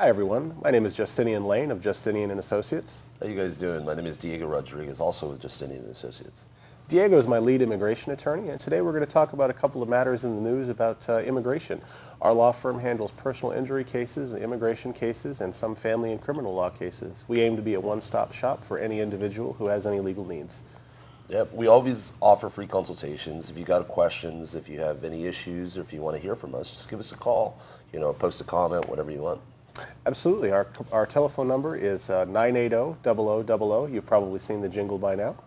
Hi everyone, my name is Justinian Lane of Justinian and Associates. How you guys doing? My name is Diego Rodriguez, also with Justinian and Associates. Diego is my lead immigration attorney, and today we're going to talk about a couple of matters in the news about immigration. Our law firm handles personal injury cases, immigration cases, and some family and criminal law cases. We aim to be a one-stop shop for any individual who has any legal needs. Yep, we always offer free consultations. If you got questions, if you have any issues, or if you want to hear from us, just give us a call. Post a comment, whatever you want. Absolutely. Our telephone number is 980-0000. You've probably seen the jingle by now.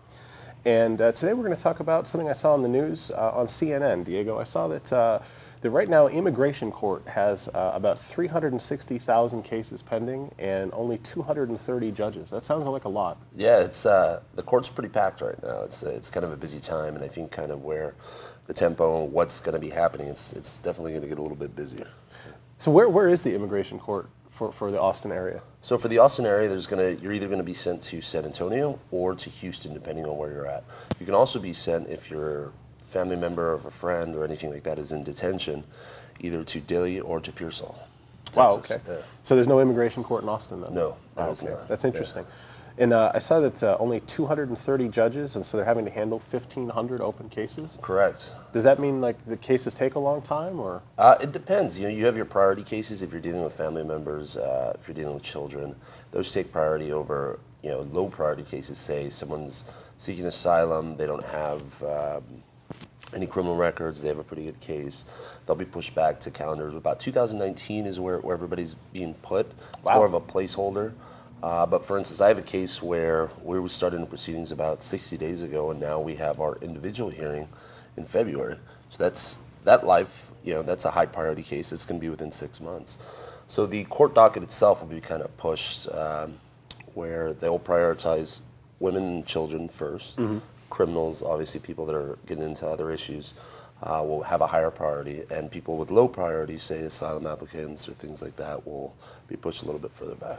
And today we're going to talk about something I saw on the news on CNN, Diego. I saw that right now immigration court has about 360,000 cases pending and only 230 judges. That sounds like a lot. Yeah, the court's pretty packed right now. It's kind of a busy time, and I think kind of where the tempo and what's going to be happening, it's definitely going to get a little bit busier. So where is the immigration court for the Austin area? So for the Austin area, you're either going to be sent to San Antonio or to Houston, depending on where you're at. You can also be sent if your family member or a friend or anything like that is in detention, either to Dilley or to Pearsall, Texas. Wow, okay. Yeah. So there's no immigration court in Austin then? No, there is okay. not. That's interesting. Yeah. And I saw that only 230 judges, and so they're having to handle 1,500 open cases? Correct. Does that mean like the cases take a long time, or? It depends. You have your priority cases if you're dealing with family members, if you're dealing with children. Those take priority over, low priority cases. Say someone's seeking asylum, they don't have any criminal records, they have a pretty good case. They'll be pushed back to calendars. About 2019 is where everybody's being put. It's Wow. more of a placeholder. But for instance, I have a case where we started in proceedings about 60 days ago, and now we have our individual hearing in February. So that's a high priority case. It's going to be within 6 months. So the court docket itself will be kind of pushed where they'll prioritize women and children first. Mm-hmm. Criminals, obviously people that are getting into other issues, will have a higher priority, and people with low priority, say asylum applicants or things like that, will be pushed a little bit further back.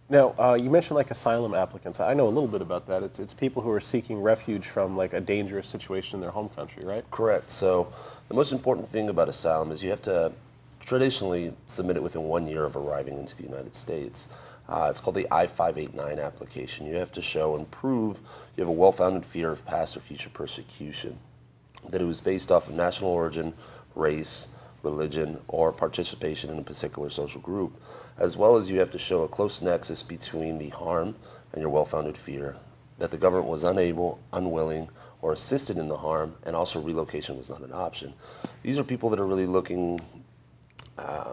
Now, you mentioned like asylum applicants. I know a little bit about that. It's people who are seeking refuge from like a dangerous situation in their home country, right? Correct. So the most important thing about asylum is you have to traditionally submit it within 1 year of arriving into the United States. It's called the I-589 application. You have to show and prove you have a well-founded fear of past or future persecution, that it was based off of national origin, race, religion, or participation in a particular social group, as well as you have to show a close nexus between the harm and your well-founded fear, that the government was unable, unwilling, or assisted in the harm, and also relocation was not an option. These are people that are really looking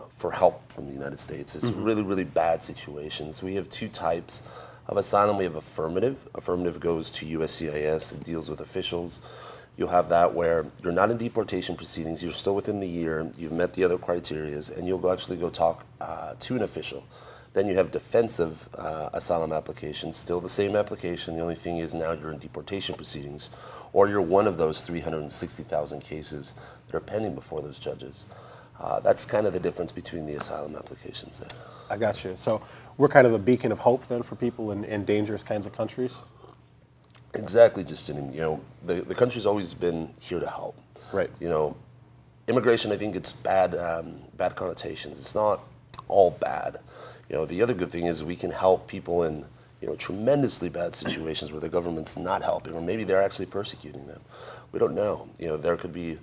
for help from the United States. It's really, really bad situations. We have two types of asylum. We have affirmative. Affirmative goes to USCIS and deals with officials. You'll have that where you're not in deportation proceedings, you're still within the year, you've met the other criterias, and you'll actually go talk to an official. Then you have defensive asylum applications, still the same application, the only thing is now you're in deportation proceedings, or you're one of those 360,000 cases that are pending before those judges. That's kind of the difference between the asylum applications there. I got you. So we're kind of a beacon of hope then for people in dangerous kinds of countries? Exactly, Justinian. The country's always been here to help. Right. Immigration, I think it's bad connotations. It's not all bad. The other good thing is we can help people in, tremendously bad situations where the government's not helping, or maybe they're actually persecuting them. We don't know. There could be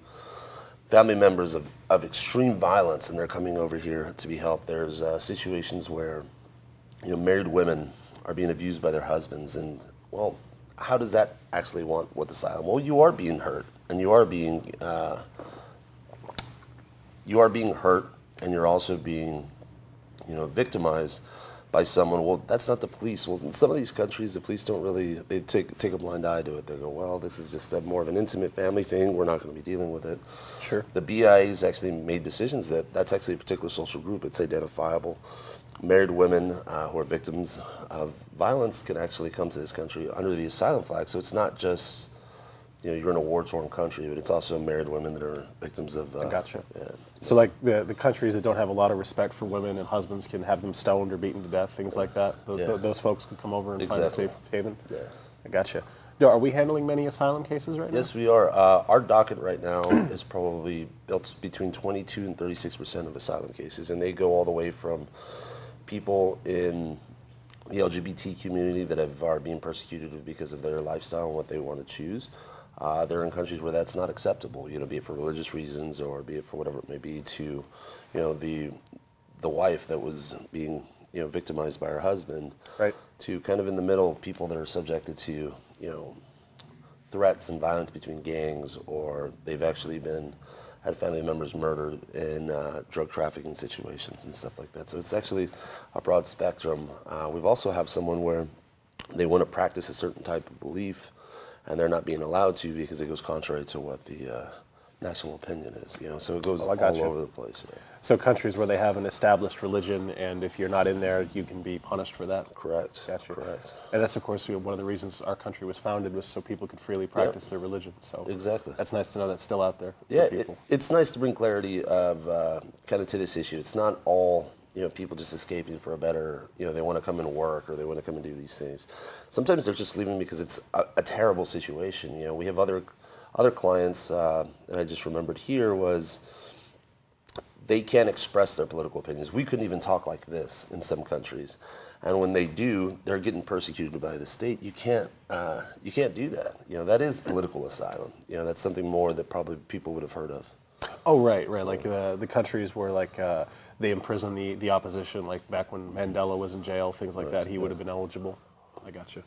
family members of extreme violence, and they're coming over here to be helped. There's situations where, married women are being abused by their husbands, and, well, how does that actually want with asylum? Well, you are being hurt, and you are being hurt, and you're also being, victimized by someone. Well, that's not the police. Well, in some of these countries, the police don't really, they take a blind eye to it. They go, well, this is just more of an intimate family thing. We're not going to be dealing with it. Sure. The BIA's actually made decisions that that's actually a particular social group. It's identifiable. Married women who are victims of violence can actually come to this country under the asylum flag. So it's not just, you're in a war-torn country, but it's also married women that are victims of... Gotcha. Yeah. So like the countries that don't have a lot of respect for women and husbands can have them stoned or beaten to death, things like that. Those folks can come over and find a safe haven? Yeah. I gotcha. Are we handling many asylum cases right now? Yes, we are. Our docket right now is probably built between 22 and 36% of asylum cases, and they go all the way from people in the LGBT community that are being persecuted because of their lifestyle and what they want to choose. They're in countries where that's not acceptable, be it for religious reasons or be it for whatever it may be, to, the wife that was being, victimized by her husband, Right. to kind of in the middle, people that are subjected to, threats and violence between gangs, or they've actually had family members murdered in drug trafficking situations and stuff like that. So it's actually a broad spectrum. We've also have someone where they want to practice a certain type of belief, and they're not being allowed to because it goes contrary to what the national opinion is. So it goes all over the place. So countries where they have an established religion, and if you're not in there, you can be punished for that. Correct. Gotcha. Correct. And that's, of course, one of the reasons our country was founded, was so people could freely practice their religion. So exactly. that's nice to know that's still out there Yeah, for people. it's nice to bring clarity of kind of to this issue. It's not all people just escaping for a better, they want to come and work or they want to come and do these things. Sometimes they're just leaving because it's a terrible situation. We have other clients, and I just remembered here was, they can't express their political opinions. We couldn't even talk like this in some countries, and when they do, they're getting persecuted by the state. You can't do that. That is political asylum. That's something more that probably people would have heard of. Oh, right. Like the countries where they imprison the opposition, like back when Mandela was in jail, things like that. He would have been eligible. I got you.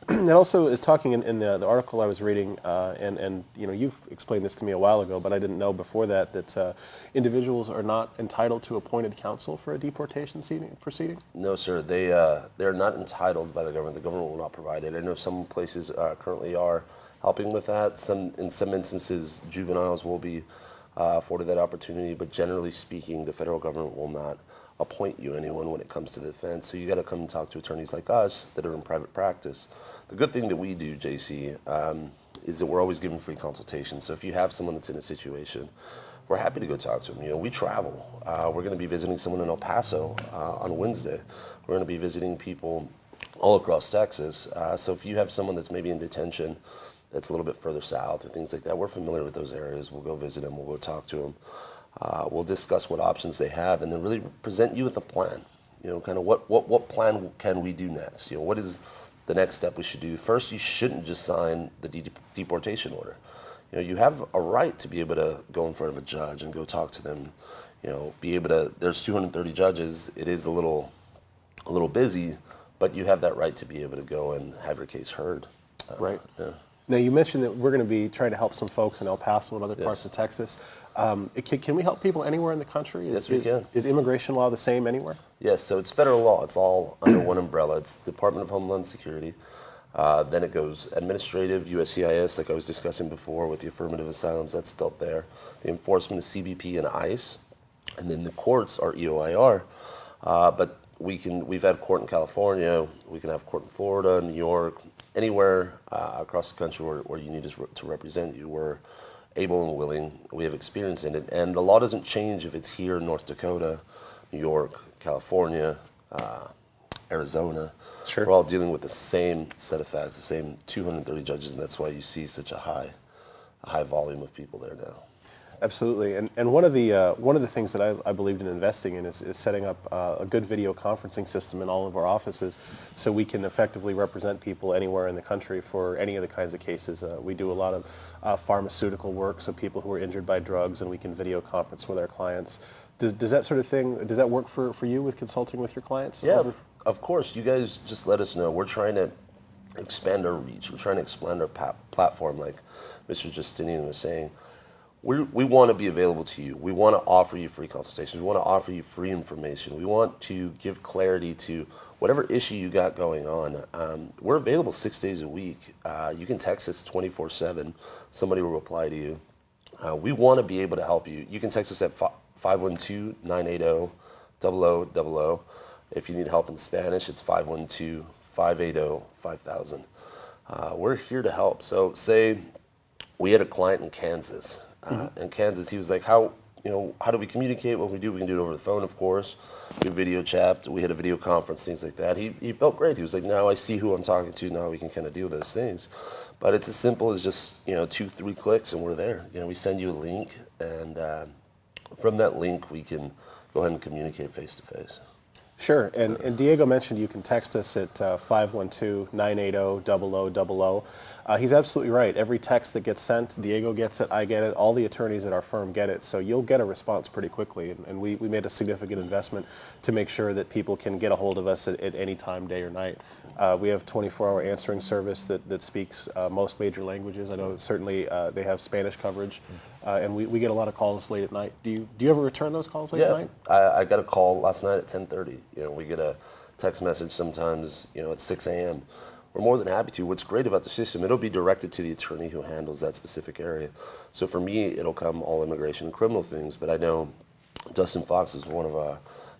And also is talking in the article I was reading, and you've explained this to me a while ago, but I didn't know before that individuals are not entitled to appointed counsel for a deportation proceeding? No, sir. They're not entitled by the government. The government will not provide it. I know some places currently are helping with that. In some instances, juveniles will be afforded that opportunity, but generally speaking, the federal government will not appoint you anyone when it comes to the defense. So you got to come and talk to attorneys like us that are in private practice. The good thing that we do, JC, is that we're always giving free consultation. So if you have someone that's in a situation, we're happy to go talk to them. We travel. We're going to be visiting someone in El Paso on Wednesday. We're going to be visiting people all across Texas. So if you have someone that's maybe in detention that's a little bit further south or things like that, we're familiar with those areas. We'll go visit them. We'll go talk to them. We'll discuss what options they have, and then really present you with a plan. Kind of what plan can we do next? What is the next step we should do? First, you shouldn't just sign the deportation order. You have a right to be able to go in front of a judge and go talk to them. Be able to. There's 230 judges. It is a little busy, but you have that right to be able to go and have your case heard. Right. Yeah. Now, you mentioned that we're going to be trying to help some folks in El Paso and other parts of Texas. Can we help people anywhere in the country? Yes, we can. Is immigration law the same anywhere? Yes, so it's federal law. It's all under one umbrella. It's Department of Homeland Security. Then it goes administrative, USCIS, like I was discussing before with the affirmative asylums, that's still there. The enforcement is CBP and ICE. And then the courts are EOIR. But we've had court in California, we can have court in Florida, New York, anywhere across the country where you need us to represent you. We're able and willing. We have experience in it. And the law doesn't change if it's here in North Dakota, New York, California, Arizona. Sure. We're all dealing with the same set of facts, the same 230 judges, and that's why you see such a high volume of people there now. Absolutely, and one of the things that I believed in investing in is setting up a good video conferencing system in all of our offices, so we can effectively represent people anywhere in the country for any of the kinds of cases. We do a lot of pharmaceutical work, so people who are injured by drugs, and we can video conference with our clients. Does that sort of thing, does that work for you with consulting with your clients? Yeah, of course. You guys just let us know. We're trying to expand our reach. We're trying to expand our platform, like Mr. Justinian was saying. We want to be available to you. We want to offer you free consultations. We want to offer you free information. We want to give clarity to whatever issue you got going on. We're available 6 days a week. You can text us 24/7. Somebody will reply to you. We want to be able to help you. You can text us at 512-980-0000. If you need help in Spanish, it's 512-580-5000. We're here to help. So say we had a client in Kansas. In Kansas, he was like, how do we communicate? What we do, we can do it over the phone, of course. We video chat, we had a video conference, things like that. He felt great. He was like, now I see who I'm talking to. Now we can kind of deal with those things. But it's as simple as just 2-3 clicks and we're there. We send you a link, and from that link we can go ahead and communicate face to face. Sure, and Diego mentioned you can text us at 512-980-0000. He's absolutely right. Every text that gets sent, Diego gets it, I get it, all the attorneys at our firm get it, so you'll get a response pretty quickly. And we made a significant investment to make sure that people can get a hold of us at any time, day or night. We have 24-hour answering service that speaks most major languages. I know certainly they have Spanish coverage, and we get a lot of calls late at night. Do you ever return those calls late at night? I got a call last night at 10:30. We get a text message sometimes, at 6 a.m. We're more than happy to. What's great about the system, it'll be directed to the attorney who handles that specific area. So for me, it'll come all immigration and criminal things, but I know Dustin Fox is one of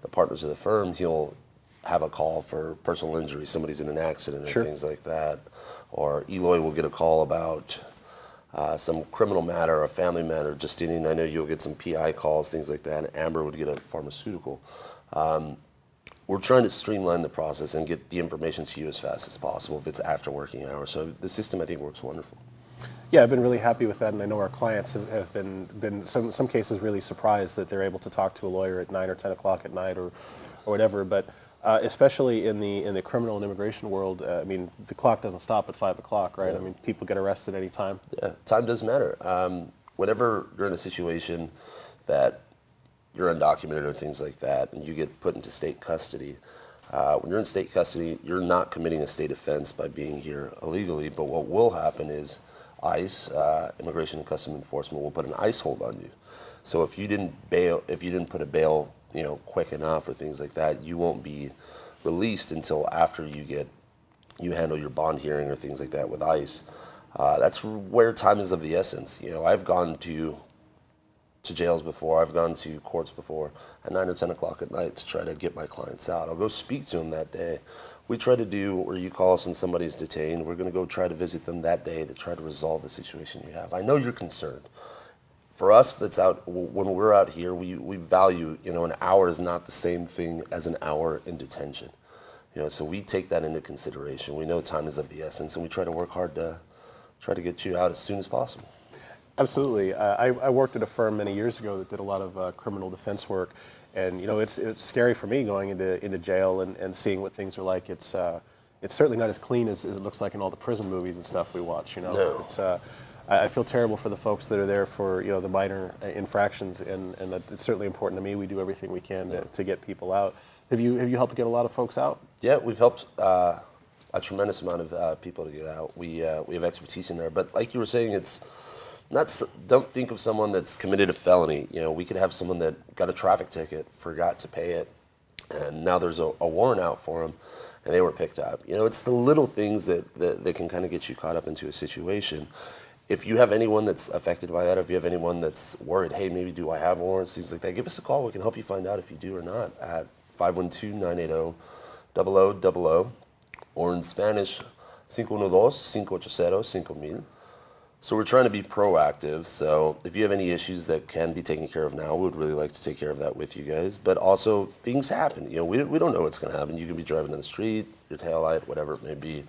the partners of the firm. He'll have a call for personal injury, somebody's in an accident or things like that. Or Eloy will get a call about some criminal matter, a family matter. Justinian, I know you'll get some PI calls, things like that. And Amber would get a pharmaceutical. We're trying to streamline the process and get the information to you as fast as possible if it's after working hours. So the system, I think, works wonderful. Yeah, I've been really happy with that, and I know our clients have been some cases really surprised that they're able to talk to a lawyer at 9 or 10 o'clock at night or whatever. But especially in the criminal and immigration world, I mean, the clock doesn't stop at 5 o'clock, right? Yeah. I mean, people get arrested any time. Yeah, time does matter. Whenever you're in a situation that you're undocumented or things like that, and you get put into state custody, when you're in state custody, you're not committing a state offense by being here illegally, but what will happen is ICE, Immigration and Customs Enforcement, will put an ICE hold on you. So if you didn't put a bail, quick enough or things like that, you won't be released until after you handle your bond hearing or things like that with ICE. That's where time is of the essence. I've gone to jails before, I've gone to courts before at 9 or 10 o'clock at night to try to get my clients out. I'll go speak to them that day. We try to do where you call us and somebody's detained, we're going to go try to visit them that day to try to resolve the situation you have. I know you're concerned. For us, when we're out here, we value, an hour is not the same thing as an hour in detention. So we take that into consideration. We know time is of the essence, and we try to work hard to try to get you out as soon as possible. Absolutely. I worked at a firm many years ago that did a lot of criminal defense work, and it's scary for me going into jail and seeing what things are like. It's certainly not as clean as it looks like in all the prison movies and stuff we watch. No. I feel terrible for the folks that are there for the minor infractions, and it's certainly important to me. We do everything we can to get people out. Have you helped get a lot of folks out? Yeah, we've helped a tremendous amount of people to get out. We have expertise in there, but like you were saying, don't think of someone that's committed a felony. We could have someone that got a traffic ticket, forgot to pay it, and now there's a warrant out for them, and they were picked up. It's the little things that can kind of get you caught up into a situation. If you have anyone that's affected by that, if you have anyone that's worried, hey, maybe do I have warrants, things like that, give us a call. We can help you find out if you do or not at 512-980-0000, or in Spanish, 512-580-5000. So we're trying to be proactive. So if you have any issues that can be taken care of now, we would really like to take care of that with you guys. But also, things happen. We don't know what's going to happen. You can be driving down the street, your taillight, whatever it may be.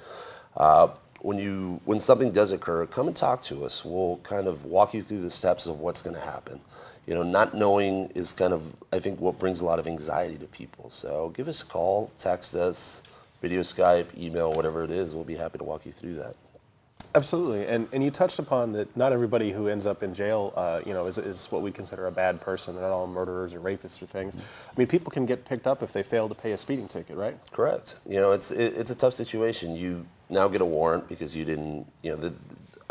When something does occur, come and talk to us. We'll kind of walk you through the steps of what's going to happen. Not knowing is kind of, I think, what brings a lot of anxiety to people. So give us a call, text us, video Skype, email, whatever it is. We'll be happy to walk you through that. Absolutely, and you touched upon that not everybody who ends up in jail, is what we consider a bad person. They're not all murderers or rapists or things. I mean, people can get picked up if they fail to pay a speeding ticket, right? Correct. It's a tough situation. You now get a warrant because you didn't.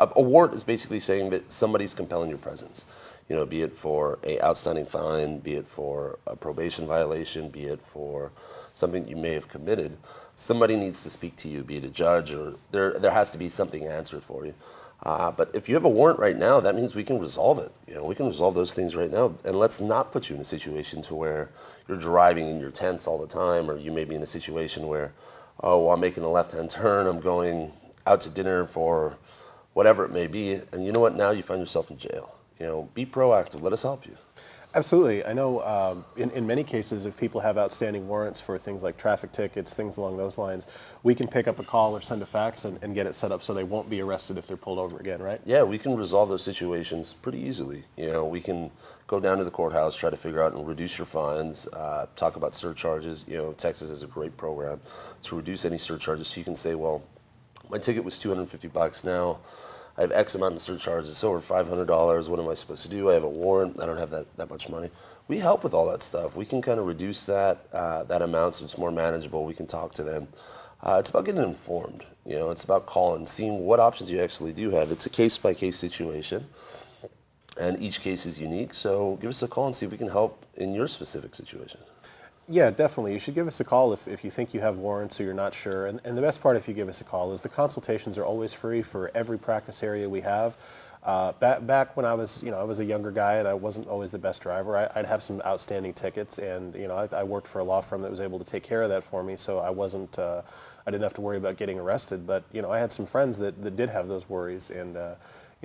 A warrant is basically saying that somebody's compelling your presence. Be it for a outstanding fine, be it for a probation violation, be it for something you may have committed. Somebody needs to speak to you, be it a judge, or there has to be something answered for you. But if you have a warrant right now, that means we can resolve it. We can resolve those things right now. And let's not put you in a situation to where you're driving in your tents all the time, or you may be in a situation where, I'm making a left-hand turn, I'm going out to dinner for whatever it may be, and you know what, now you find yourself in jail. Be proactive, let us help you. Absolutely. I know in many cases, if people have outstanding warrants for things like traffic tickets, things along those lines, we can pick up a call or send a fax and get it set up so they won't be arrested if they're pulled over again, right? Yeah, we can resolve those situations pretty easily. We can go down to the courthouse, try to figure out and reduce your fines, talk about surcharges. Texas is a great program to reduce any surcharges. So you can say, well, my ticket was $250 now. I have X amount in surcharges. It's over $500. What am I supposed to do? I have a warrant. I don't have that much money. We help with all that stuff. We can kind of reduce that amount so it's more manageable. We can talk to them. It's about getting informed. It's about calling, seeing what options you actually do have. It's a case-by-case situation, and each case is unique. So give us a call and see if we can help in your specific situation. Yeah, definitely. You should give us a call if you think you have warrants or you're not sure. And the best part, if you give us a call, is the consultations are always free for every practice area we have. Back when I was a younger guy and I wasn't always the best driver, I'd have some outstanding tickets, and I worked for a law firm that was able to take care of that for me, so I didn't have to worry about getting arrested. But I had some friends that did have those worries, and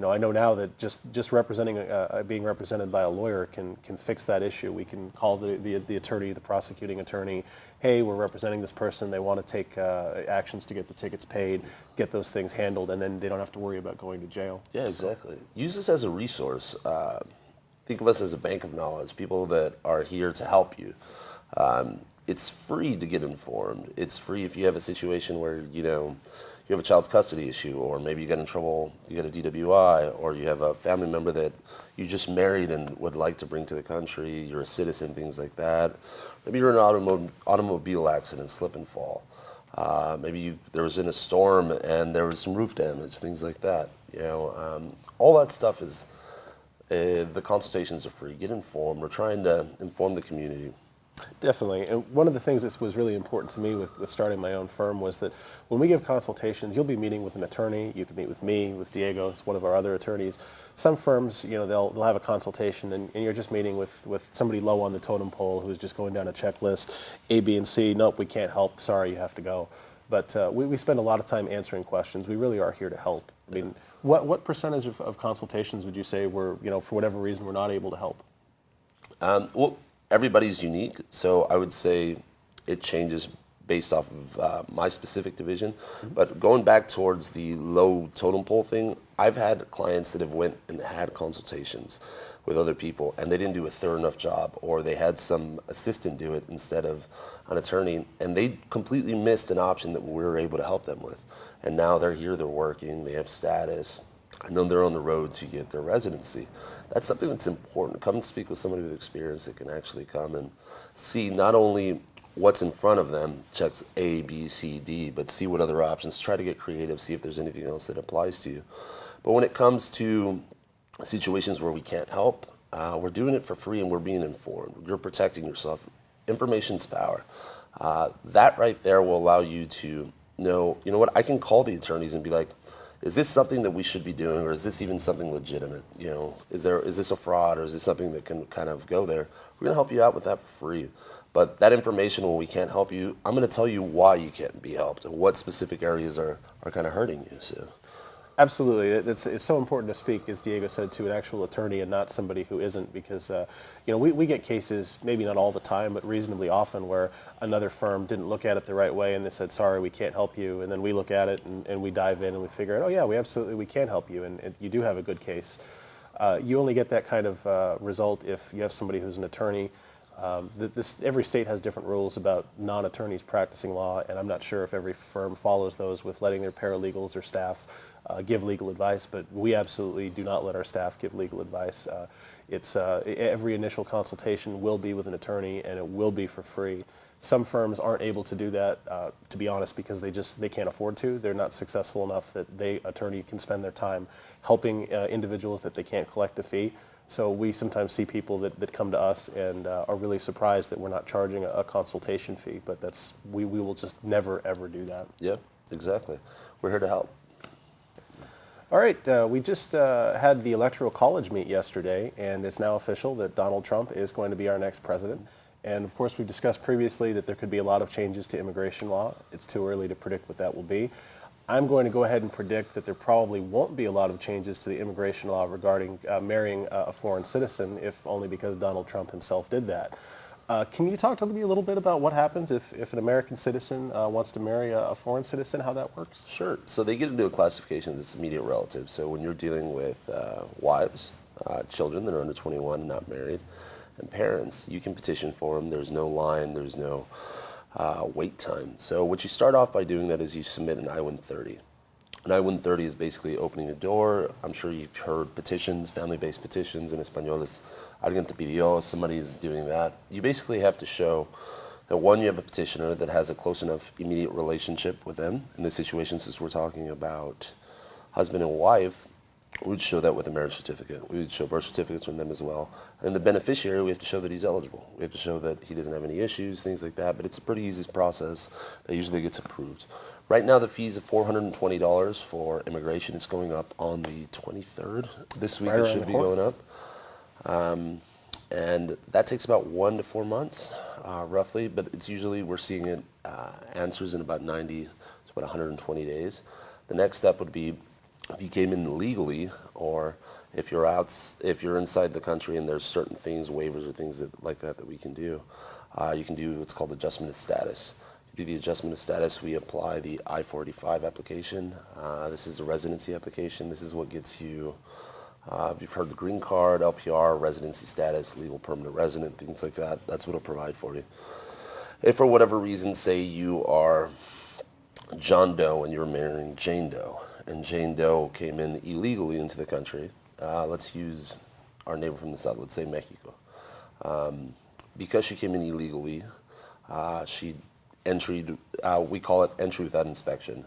I know now that just representing, being represented by a lawyer can fix that issue. We can call the attorney, the prosecuting attorney, hey, we're representing this person, they want to take actions to get the tickets paid, get those things handled, and then they don't have to worry about going to jail. Yeah, exactly. Use this as a resource. Think of us as a bank of knowledge, people that are here to help you. It's free to get informed. It's free if you have a situation where, you have a child custody issue, or maybe you got in trouble, you got a DWI, or you have a family member that you just married and would like to bring to the country, you're a citizen, things like that. Maybe you're in an automobile accident, slip and fall. Maybe there was in a storm and there was some roof damage, things like that. All that stuff is, the consultations are free. Get informed. We're trying to inform the community. Definitely. And one of the things that was really important to me with starting my own firm was that when we give consultations, you'll be meeting with an attorney. You can meet with me, with Diego, it's one of our other attorneys. Some firms, they'll have a consultation and you're just meeting with somebody low on the totem pole who's just going down a checklist, A, B, and C. Nope, we can't help. Sorry, you have to go. But we spend a lot of time answering questions. We really are here to help. I mean, what percentage of consultations would you say were, for whatever reason, we're not able to help? Well, everybody's unique, so I would say it changes based off of my specific division. Mm-hmm. But going back towards the low totem pole thing, I've had clients that have went and had consultations with other people, and they didn't do a thorough enough job, or they had some assistant do it instead of an attorney, and they completely missed an option that we were able to help them with. And now they're here, they're working, they have status. I know they're on the road to get their residency. That's something that's important. Come and speak with somebody with experience that can actually come and see not only what's in front of them, checks A, B, C, D, but see what other options, try to get creative, see if there's anything else that applies to you. But when it comes to situations where we can't help, we're doing it for free and we're being informed. You're protecting yourself. Information's power. That right there will allow you to know, I can call the attorneys and be like, is this something that we should be doing, or is this even something legitimate? Is this a fraud, or is this something that can kind of go there? We're gonna help you out with that for free. But that information, when we can't help you, I'm gonna tell you why you can't be helped and what specific areas are kind of hurting you. So. Absolutely. It's so important to speak, as Diego said, to an actual attorney and not somebody who isn't, because we get cases, maybe not all the time, but reasonably often, where another firm didn't look at it the right way and they said, sorry, we can't help you. And then we look at it and we dive in and we figure out, oh yeah, we can help you, and you do have a good case. You only get that kind of result if you have somebody who's an attorney. Every state has different rules about non-attorneys practicing law, and I'm not sure if every firm follows those with letting their paralegals or staff give legal advice, but we absolutely do not let our staff give legal advice. Every initial consultation will be with an attorney, and it will be for free. Some firms aren't able to do that, to be honest, because they can't afford to. They're not successful enough that attorney can spend their time helping individuals that they can't collect a fee. So we sometimes see people that come to us and are really surprised that we're not charging a consultation fee, but we will just never, ever do that. Yeah, exactly. We're here to help. All right, we just had the Electoral College meet yesterday, and it's now official that Donald Trump is going to be our next president. And of course, we've discussed previously that there could be a lot of changes to immigration law. It's too early to predict what that will be. I'm going to go ahead and predict that there probably won't be a lot of changes to the immigration law regarding marrying a foreign citizen, if only because Donald Trump himself did that. Can you talk to me a little bit about what happens if an American citizen wants to marry a foreign citizen, how that works? Sure. So they get into a classification that's immediate relative. So when you're dealing with wives, children that are under 21 and not married, and parents, you can petition for them. There's no line. There's no wait time. So what you start off by doing that is you submit an I-130. An I-130 is basically opening a door. I'm sure you've heard petitions, family-based petitions. In Espanol, it's alguien te pidió, somebody's doing that. You basically have to show that, one, you have a petitioner that has a close enough immediate relationship with them. In this situation, since we're talking about husband and wife, we would show that with a marriage certificate. We would show birth certificates from them as well. And the beneficiary, we have to show that he's eligible. We have to show that he doesn't have any issues, things like that. But it's a pretty easy process that usually gets approved. Right now, the fees are $420 for immigration. It's going up on the 23rd. This week it should be going up. And that takes about 1 to 4 months, roughly. But it's usually, we're seeing it answers in about 90 to about 120 days. The next step would be if you came in illegally, or if you're inside the country and there's certain things, waivers or things like that we can do. You can do what's called adjustment of status. Do the adjustment of status, we apply the I-485 application. This is a residency application. This is what gets you, if you've heard the green card, LPR, residency status, legal permanent resident, things like that. That's what it'll provide for you. If for whatever reason, say you are John Doe and you're marrying Jane Doe, and Jane Doe came in illegally into the country, let's use our neighbor from the south, let's say Mexico. Because she came in illegally, she we call it entry without inspection.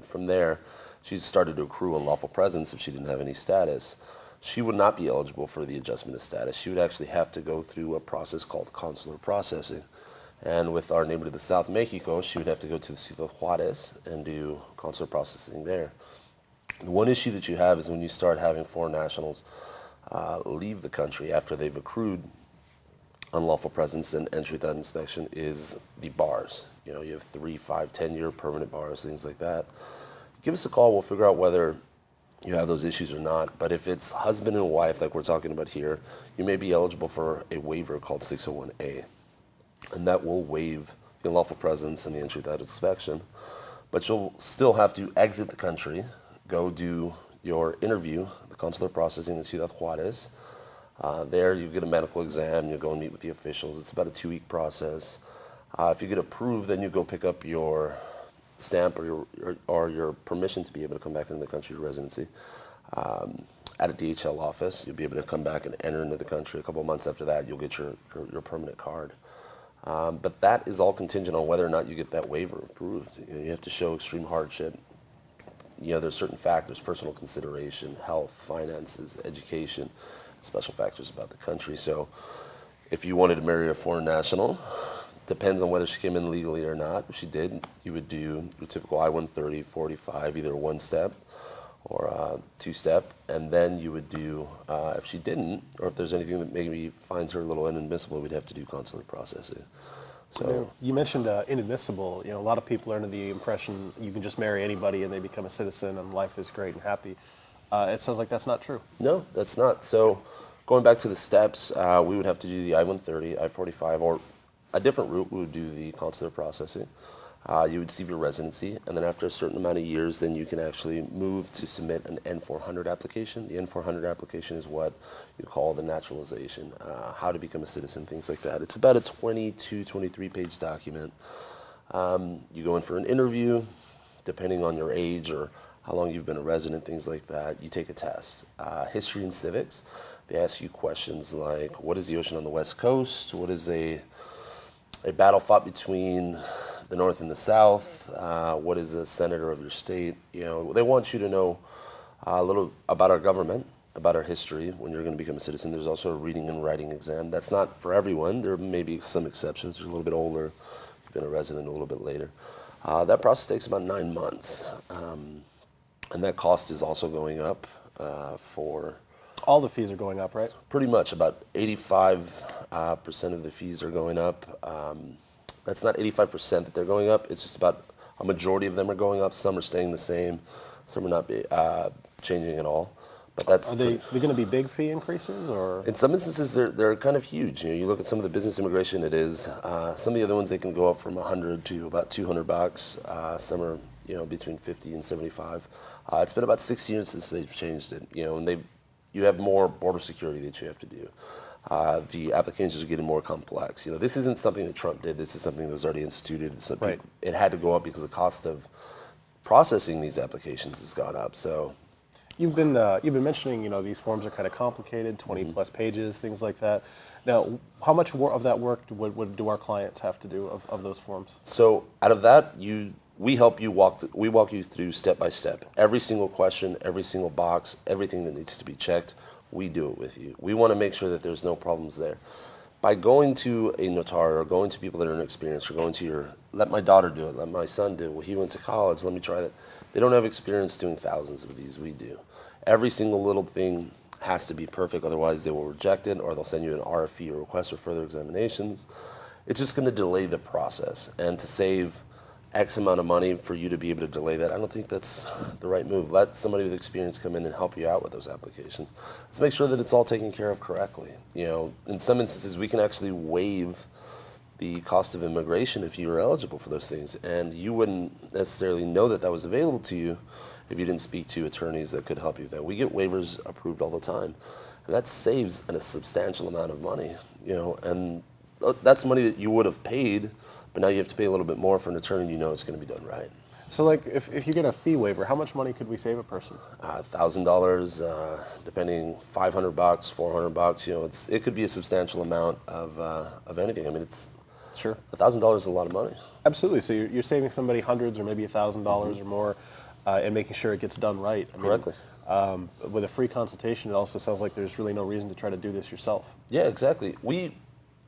From there, she started to accrue unlawful presence if she didn't have any status. She would not be eligible for the adjustment of status. She would actually have to go through a process called consular processing. And with our neighbor to the south, Mexico, she would have to go to the Ciudad Juarez and do consular processing there. The one issue that you have is when you start having foreign nationals leave the country after they've accrued unlawful presence and entry without inspection is the bars. You know, you have 3, 5, 10-year permanent bars, things like that. Give us a call. We'll figure out whether you have those issues or not. But if it's husband and wife, like we're talking about here, you may be eligible for a waiver called 601A. And that will waive the unlawful presence and the entry without inspection. But you'll still have to exit the country, go do your interview, the consular processing in Ciudad Juarez. There you get a medical exam, you go and meet with the officials. It's about a 2-week process. If you get approved, then you go pick up your stamp or your permission to be able to come back into the country, your residency. At a DHL office, you'll be able to come back and enter into the country. A couple of months after that, you'll get your permanent card. But that is all contingent on whether or not you get that waiver approved. You have to show extreme hardship. You know, there's certain factors, personal consideration, health, finances, education, special factors about the country. So if you wanted to marry a foreign national, depends on whether she came in legally or not. If she did, you would do your typical I-130, 45, either a 1-step or a 2-step, and then you would do, if she didn't, or if there's anything that maybe finds her a little inadmissible, we'd have to do consular processing. So you mentioned inadmissible. You know, a lot of people are under the impression you can just marry anybody and they become a citizen and life is great and happy. It sounds like that's not true. No, that's not. So going back to the steps, we would have to do the I-130, I-45, or a different route, we would do the consular processing. You would receive your residency, and then after a certain amount of years, then you can actually move to submit an N-400 application. The N-400 application is what you call the naturalization, how to become a citizen, things like that. It's about a 22, 23-page document. You go in for an interview, depending on your age or how long you've been a resident, things like that. You take a test. History and civics, they ask you questions like, what is the ocean on the west coast? What is a battle fought between the North and the South? What is a senator of your state? You know, they want you to know a little about our government, about our history when you're going to become a citizen. There's also a reading and writing exam. That's not for everyone. There may be some exceptions. You're a little bit older. You've been a resident a little bit later. That process takes about 9 months. And that cost is also going up for... All the fees are going up, right? Pretty much. About 85% of the fees are going up. That's not 85% that they're going up. It's just about A majority of them are going up. Some are staying the same. Some are not changing at all. But that's Are they going to be big fee increases, or? in some instances, they're kind of huge. You know, you look at some of the business immigration, it is. Some of the other ones, they can go up from 100 to about $200. Some are, you know, between 50 and 75. It's been about 6 years since they've changed it. You know, and you have more border security that you have to do. The applications are getting more complex. You know, this isn't something that Trump did. This is something that was already instituted. So Right. it had to go up because the cost of processing these applications has gone up. So. You've been mentioning, you know, these forms are kind of complicated, 20 plus pages, things like that. Now, how much of that work do our clients have to do of those forms? So out of that, we help you we walk you through step by step. Every single question, every single box, everything that needs to be checked, we do it with you. We want to make sure that there's no problems there. By going to a notary or going to people that are inexperienced or going to let my daughter do it, let my son do it, well, he went to college, let me try that. They don't have experience doing thousands of these, we do. Every single little thing has to be perfect, otherwise they will reject it or they'll send you an RFE or request for further examinations. It's just going to delay the process. And to save X amount of money for you to be able to delay that, I don't think that's the right move. Let somebody with experience come in and help you out with those applications. Let's make sure that it's all taken care of correctly. You know, in some instances, we can actually waive the cost of immigration if you were eligible for those things. And you wouldn't necessarily know that that was available to you if you didn't speak to attorneys that could help you with that. We get waivers approved all the time. And that saves a substantial amount of money, you know, and that's money that you would have paid, but now you have to pay a little bit more for an attorney, you know it's going to be done right. So, like, if you get a fee waiver, how much money could we save a person? $1,000, depending, $500, $400. You know, it could be a substantial amount of anything. I mean, Sure. $1,000 is a lot of money. Absolutely. So you're saving somebody hundreds or maybe $1,000 or more, and making sure it gets done right. I mean, Correctly. With a free consultation, it also sounds like there's really no reason to try to do this yourself. Yeah, exactly. When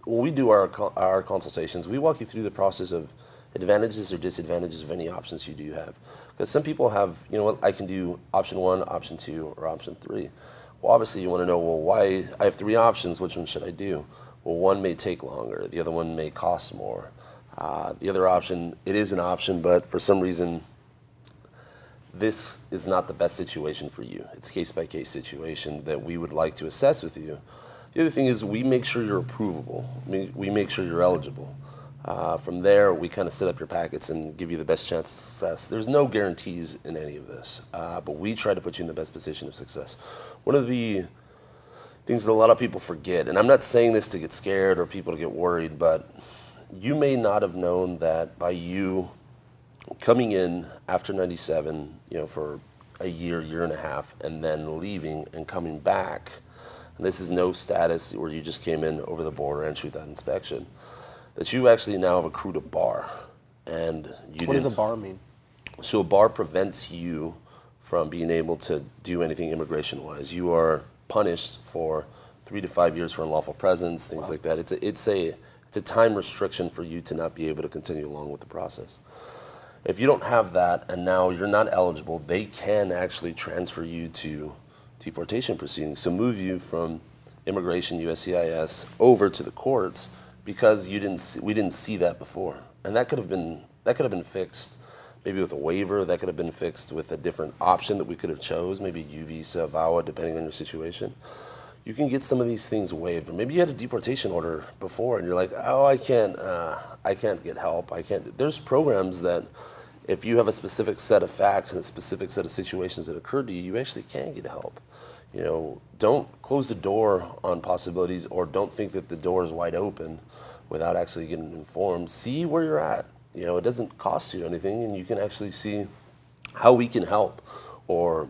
we do our consultations, we walk you through the process of advantages or disadvantages of any options you do have. Because some people have, you know what, I can do option 1, option 2, or option 3. Well, obviously you want to know, well, why I have 3 options, which one should I do? Well, one may take longer, the other one may cost more. The other option, it is an option, but for some reason, this is not the best situation for you. It's a case-by-case situation that we would like to assess with you. The other thing is we make sure you're approvable. We make sure you're eligible. From there, we kind of set up your packets and give you the best chance of success. There's no guarantees in any of this, but we try to put you in the best position of success. One of the things that a lot of people forget, and I'm not saying this to get scared or people to get worried, but you may not have known that by you coming in after 97, you know, for a year, year and a half, and then leaving and coming back, and this is no status where you just came in over the border entry without inspection, that you actually now have accrued a bar. And What does a bar mean? So a bar prevents you from being able to do anything immigration-wise. You are punished for 3 to 5 years for unlawful presence, things like that. It's a time restriction for you to not be able to continue along with the process. If you don't have that and now you're not eligible, they can actually transfer you to deportation proceedings. So move you from immigration, USCIS, over to the courts because we didn't see that before. And that could have been fixed maybe with a waiver. That could have been fixed with a different option that we could have chose, maybe U visa, VAWA, depending on your situation. You can get some of these things waived. Or maybe you had a deportation order before and you're like, oh, I can't get help. There's programs that if you have a specific set of facts and a specific set of situations that occurred to you, you actually can get help. You know, don't close the door on possibilities or don't think that the door is wide open without actually getting informed. See where you're at. You know, it doesn't cost you anything and you can actually see how we can help or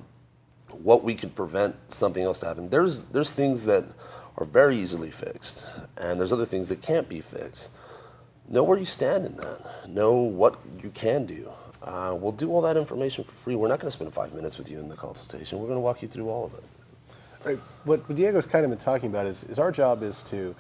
what we can prevent something else to happen. There's things that are very easily fixed and there's other things that can't be fixed. Know where you stand in that. Know what you can do. We'll do all that information for free. We're not going to spend 5 minutes with you in the consultation. We're going to walk you through all of it. Right. What Diego's kind of been talking about is our job is to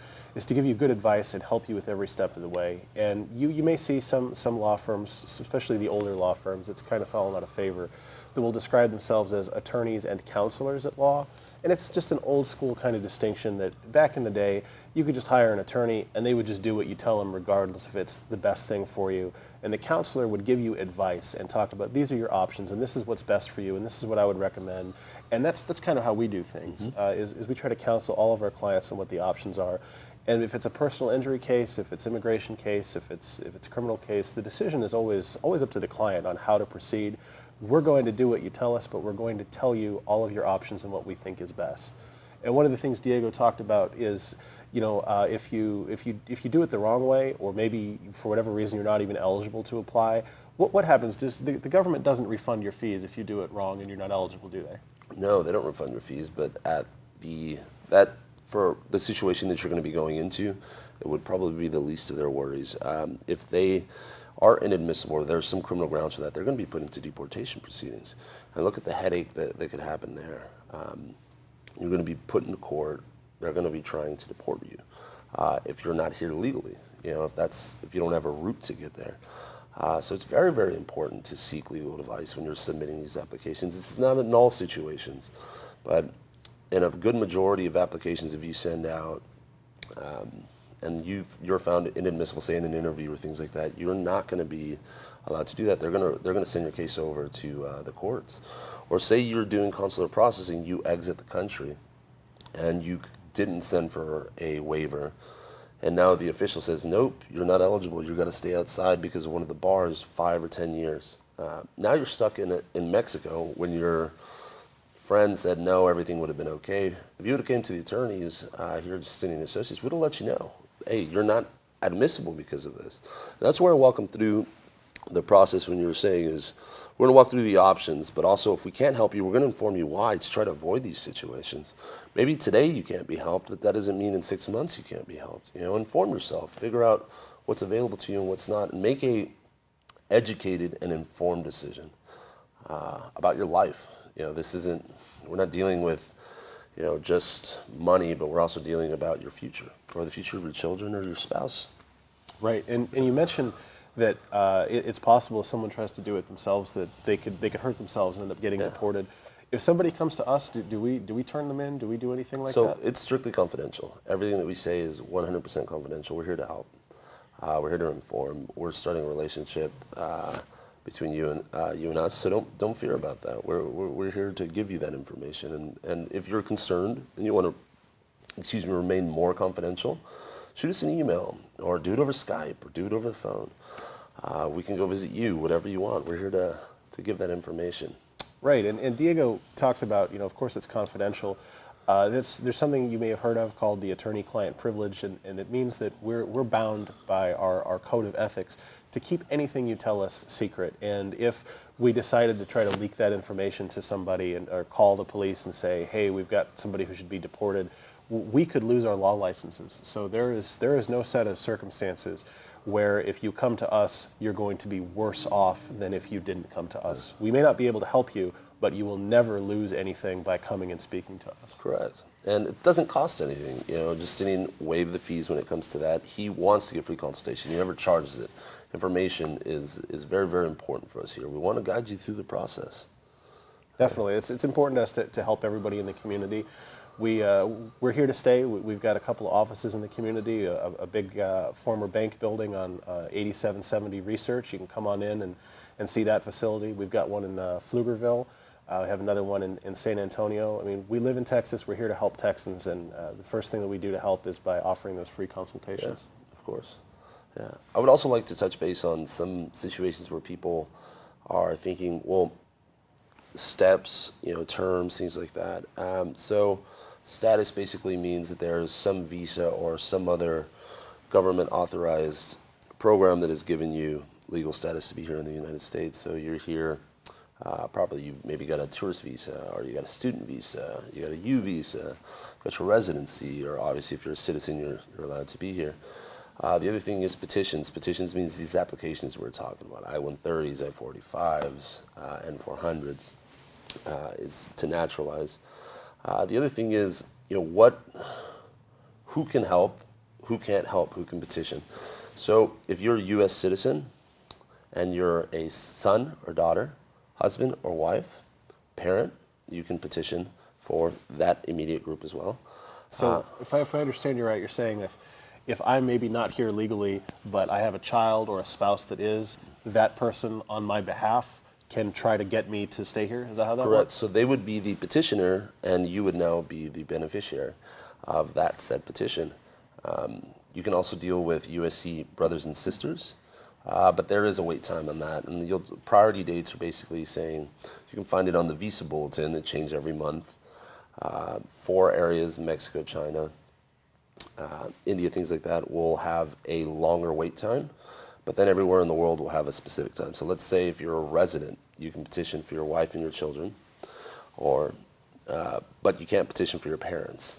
give you good advice and help you with every step of the way. And you may see some law firms, especially the older law firms, it's kind of fallen out of favor, that will describe themselves as attorneys and counselors at law. And it's just an old school kind of distinction that back in the day, you could just hire an attorney and they would just do what you tell them regardless if it's the best thing for you. And the counselor would give you advice and talk about these are your options and this is what's best for you and this is what I would recommend. And that's kind of how we do things, is we try to counsel all of our clients on what the options are. And if it's a personal injury case, if it's immigration case, if it's a criminal case, the decision is always up to the client on how to proceed. We're going to do what you tell us, but we're going to tell you all of your options and what we think is best. And one of the things Diego talked about is, if you do it the wrong way, or maybe for whatever reason you're not even eligible to apply, what happens? The government doesn't refund your fees if you do it wrong and you're not eligible, do they? No, they don't refund your fees, but for the situation that you're going to be going into, it would probably be the least of their worries. If they are inadmissible, or there's some criminal grounds for that, they're going to be put into deportation proceedings. And look at the headache that could happen there. You're going to be put into court. They're going to be trying to deport you if you're not here legally. If you don't have a route to get there. So it's very, very important to seek legal advice when you're submitting these applications. This is not in all situations, but in a good majority of applications, if you send out and you're found inadmissible, say in an interview or things like that, you're not going to be allowed to do that. They're going to send your case over to the courts. Or say you're doing consular processing, you exit the country, and you didn't send for a waiver, and now the official says, nope, you're not eligible. You've got to stay outside because of one of the bars 5 or 10 years. Now you're stuck in Mexico when your friend said no, everything would have been okay. If you would have came to the attorneys here at Justinian Associates, we'd have let you know, hey, you're not admissible because of this. And that's where I walk them through the process when you were saying is, we're going to walk through the options, but also if we can't help you, we're going to inform you why to try to avoid these situations. Maybe today you can't be helped, but that doesn't mean in 6 months you can't be helped. Inform yourself, figure out what's available to you and what's not, and make a educated and informed decision about your life. We're not dealing with, just money, but we're also dealing about your future or the future of your children or your spouse. Right, and you mentioned that it's possible if someone tries to do it themselves that they could hurt themselves and end up getting deported. If somebody comes to us, do we turn them in? Do we do anything like that? So it's strictly confidential. Everything that we say is 100% confidential. We're here to help. We're here to inform. We're starting a relationship between you and us. So don't fear about that. We're here to give you that information. And if you're concerned and you want to, remain more confidential, shoot us an email or do it over Skype or do it over the phone. We can go visit you, whatever you want. We're here to give that information. Right, and Diego talks about, of course it's confidential. There's something you may have heard of called the attorney-client privilege, and it means that we're bound by our code of ethics to keep anything you tell us secret. And if we decided to try to leak that information to somebody or call the police and say, hey, we've got somebody who should be deported, we could lose our law licenses. So there is no set of circumstances where if you come to us, you're going to be worse off than if you didn't come to us. We may not be able to help you, but you will never lose anything by coming and speaking to us. Correct. And it doesn't cost anything. Justinian waived the fees when it comes to that. He wants to get free consultation. He never charges it. Information is very, very important for us here. We want to guide you through the process. Definitely. It's important to us to help everybody in the community. We're here to stay. We've got a couple of offices in the community, a big former bank building on 8770 Research. You can come on in and see that facility. We've got one in Pflugerville. We have another one in San Antonio. I mean, we live in Texas. We're here to help Texans, and the first thing that we do to help is by offering those free consultations. Yeah, of course. Yeah. I would also like to touch base on some situations where people are thinking, well, steps, terms, things like that. So status basically means that there is some visa or some other government authorized program that has given you legal status to be here in the United States. So you're here, probably you've maybe got a tourist visa, or you got a student visa, you got a U visa, got your residency, or obviously if you're a citizen, you're allowed to be here. The other thing is petitions. Petitions means these applications we're talking about, I-130s, I-45s, N-400s, is to naturalize. The other thing is, who can help, who can't help, who can petition. So if you're a U.S. citizen and you're a son or daughter, husband or wife, parent, you can petition for that immediate group as well. So if I understand you right, you're saying if I'm maybe not here legally, but I have a child or a spouse that is, that person on my behalf can try to get me to stay here? Is that how that Correct. works? So they would be the petitioner, and you would now be the beneficiary of that said petition. You can also deal with USC brothers and sisters, but there is a wait time on that. And priority dates are basically saying you can find it on the visa bulletin. It changes every month. 4 areas: Mexico, China, India, things like that, will have a longer wait time. But then everywhere in the world will have a specific time. So let's say if you're a resident, you can petition for your wife and your children, but you can't petition for your parents.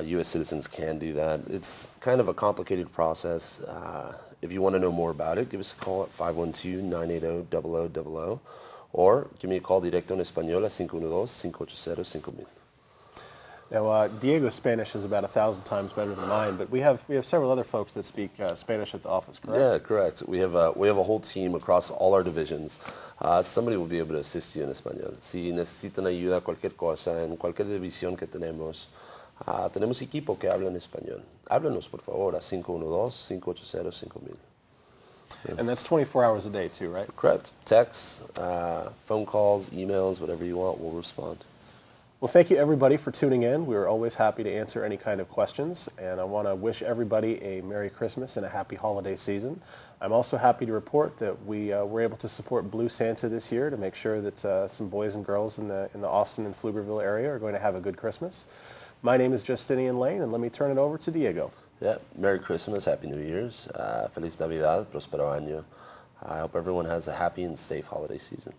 U.S. citizens can do that. It's kind of a complicated process. If you want to know more about it, give us a call at 512-980-0000, or give me a call directo en español at 512-580-5000. Now, Diego's Spanish is about 1,000 times better than mine, but we have several other folks that speak Spanish at the office, correct? Yeah, correct. We have a whole team across all our divisions. Somebody will be able to assist you in español. Si necesitan ayuda, cualquier cosa, en cualquier división que tenemos, tenemos equipo que habla en español. Háblanos, por favor, a 512-580-5000. And that's 24 hours a day too, right? Correct. Texts, phone calls, emails, whatever you want, we'll respond. Well, thank you everybody for tuning in. We're always happy to answer any kind of questions, and I want to wish everybody a Merry Christmas and a happy holiday season. I'm also happy to report that we were able to support Blue Santa this year to make sure that some boys and girls in the Austin and Pflugerville area are going to have a good Christmas. My name is Justinian Lane, and let me turn it over to Diego. Yeah, Merry Christmas, Happy New Year's, Feliz Navidad, Prospero Año. I hope everyone has a happy and safe holiday season.